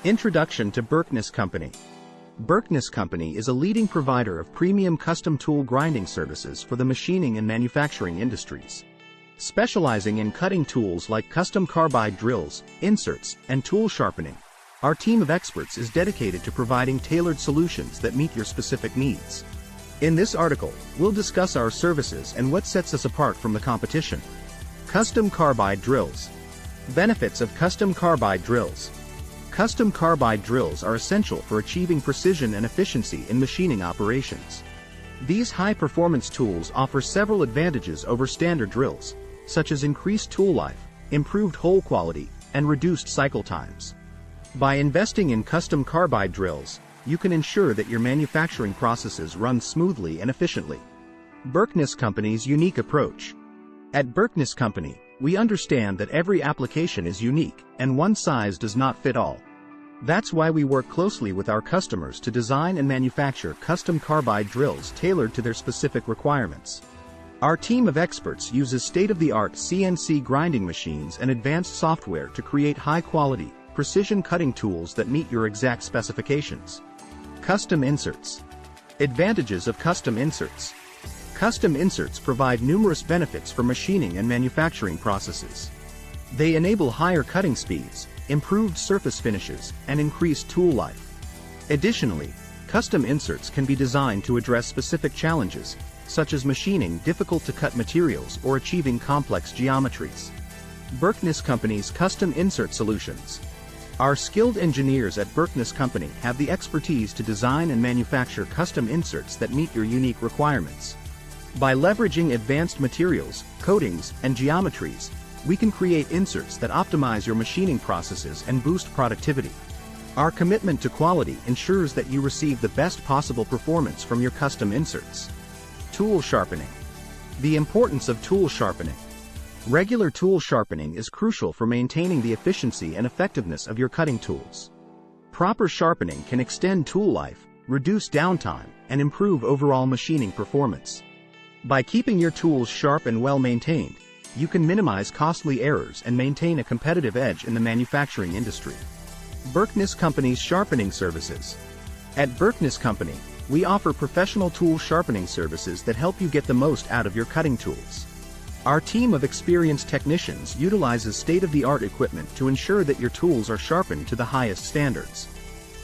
Introduction to Berkness Company. Berkness Company is a leading provider of premium custom tool grinding services for the machining and manufacturing industries. Specializing in cutting tools like custom carbide drills, inserts, and tool sharpening, our team of experts is dedicated to providing tailored solutions that meet your specific needs. In this article, we'll discuss our services and what sets us apart from the competition. Custom carbide drills. Benefits of custom carbide drills. Custom carbide drills are essential for achieving precision and efficiency in machining operations. These high-performance tools offer several advantages over standard drills, such as increased tool life, improved hole quality, and reduced cycle times. By investing in custom carbide drills, you can ensure that your manufacturing processes run smoothly and efficiently. Berkness Company's unique approach. At Berkness Company, we understand that every application is unique, and one size does not fit all. That's why we work closely with our customers to design and manufacture custom carbide drills tailored to their specific requirements. Our team of experts uses state-of-the-art CNC grinding machines and advanced software to create high-quality, precision cutting tools that meet your exact specifications. Custom inserts. Advantages of custom inserts. Custom inserts provide numerous benefits for machining and manufacturing processes. They enable higher cutting speeds, improved surface finishes, and increased tool life. Additionally, custom inserts can be designed to address specific challenges, such as machining difficult-to-cut materials or achieving complex geometries. Berkness Company's custom insert solutions. Our skilled engineers at Berkness Company have the expertise to design and manufacture custom inserts that meet your unique requirements. By leveraging advanced materials, coatings, and geometries, we can create inserts that optimize your machining processes and boost productivity. Our commitment to quality ensures that you receive the best possible performance from your custom inserts. Tool sharpening. The importance of tool sharpening. Regular tool sharpening is crucial for maintaining the efficiency and effectiveness of your cutting tools. Proper sharpening can extend tool life, reduce downtime, and improve overall machining performance. By keeping your tools sharp and well maintained, you can minimize costly errors and maintain a competitive edge in the manufacturing industry. Berkness Company's sharpening services. At Berkness Company, we offer professional tool sharpening services that help you get the most out of your cutting tools. Our team of experienced technicians utilizes state-of-the-art equipment to ensure that your tools are sharpened to the highest standards.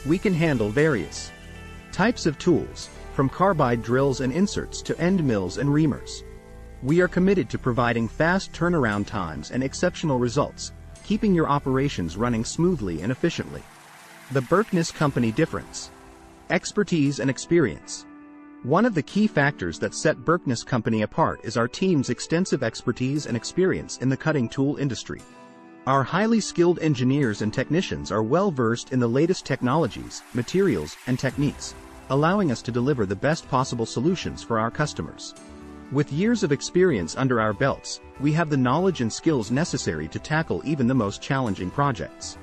We can handle various types of tools, from carbide drills and inserts to end mills and reamers. We are committed to providing fast turnaround times and exceptional results, keeping your operations running smoothly and efficiently. The Berkness Company difference. Expertise and experience. One of the key factors that set Berkness Company apart is our team's extensive expertise and experience in the cutting tool industry. Our highly skilled engineers and technicians are well versed in the latest technologies, materials, and techniques, allowing us to deliver the best possible solutions for our customers. With years of experience under our belts, we have the knowledge and skills necessary to tackle even the most challenging projects.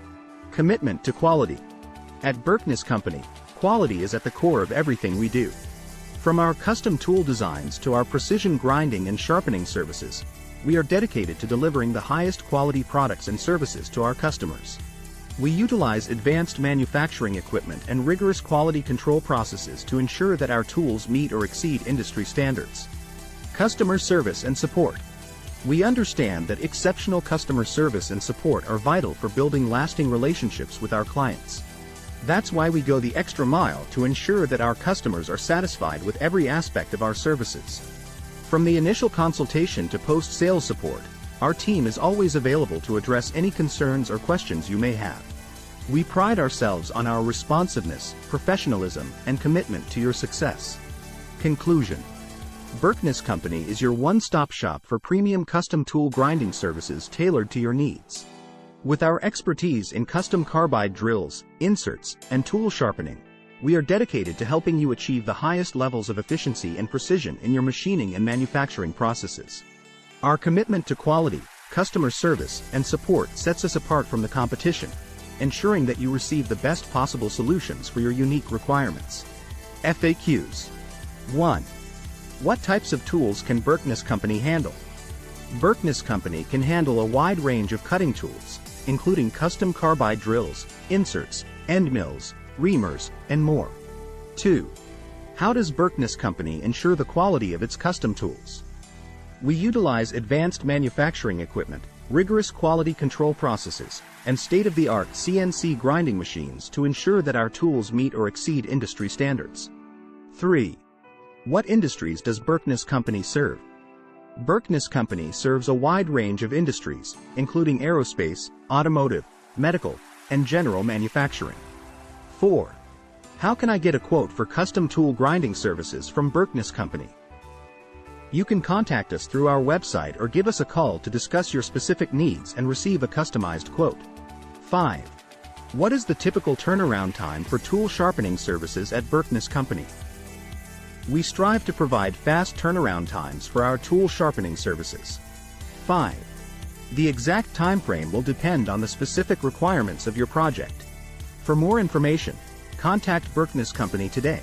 Commitment to quality. At Berkness Company, quality is at the core of everything we do. From our custom tool designs to our precision grinding and sharpening services, we are dedicated to delivering the highest quality products and services to our customers. We utilize advanced manufacturing equipment and rigorous quality control processes to ensure that our tools meet or exceed industry standards. Customer service and support. We understand that exceptional customer service and support are vital for building lasting relationships with our clients. That's why we go the extra mile to ensure that our customers are satisfied with every aspect of our services. From the initial consultation to post-sales support, our team is always available to address any concerns or questions you may have. We pride ourselves on our responsiveness, professionalism, and commitment to your success. Conclusion. Berkness Company is your one-stop shop for premium custom tool grinding services tailored to your needs. With our expertise in custom carbide drills, inserts, and tool sharpening, we are dedicated to helping you achieve the highest levels of efficiency and precision in your machining and manufacturing processes. Our commitment to quality, customer service, and support sets us apart from the competition, ensuring that you receive the best possible solutions for your unique requirements. FAQs. 1. What types of tools can Berkness Company handle? Berkness Company can handle a wide range of cutting tools, including custom carbide drills, inserts, end mills, reamers, and more. 2. How does Berkness Company ensure the quality of its custom tools? We utilize advanced manufacturing equipment, rigorous quality control processes, and state-of-the-art CNC grinding machines to ensure that our tools meet or exceed industry standards. 3. What industries does Berkness Company serve? Berkness Company serves a wide range of industries, including aerospace, automotive, medical, and general manufacturing. 4. How can I get a quote for custom tool grinding services from Berkness Company? You can contact us through our website or give us a call to discuss your specific needs and receive a customized quote. 5. What is the typical turnaround time for tool sharpening services at Berkness Company? We strive to provide fast turnaround times for our tool sharpening services. 5. The exact time frame will depend on the specific requirements of your project. For more information, contact Berkness Company today.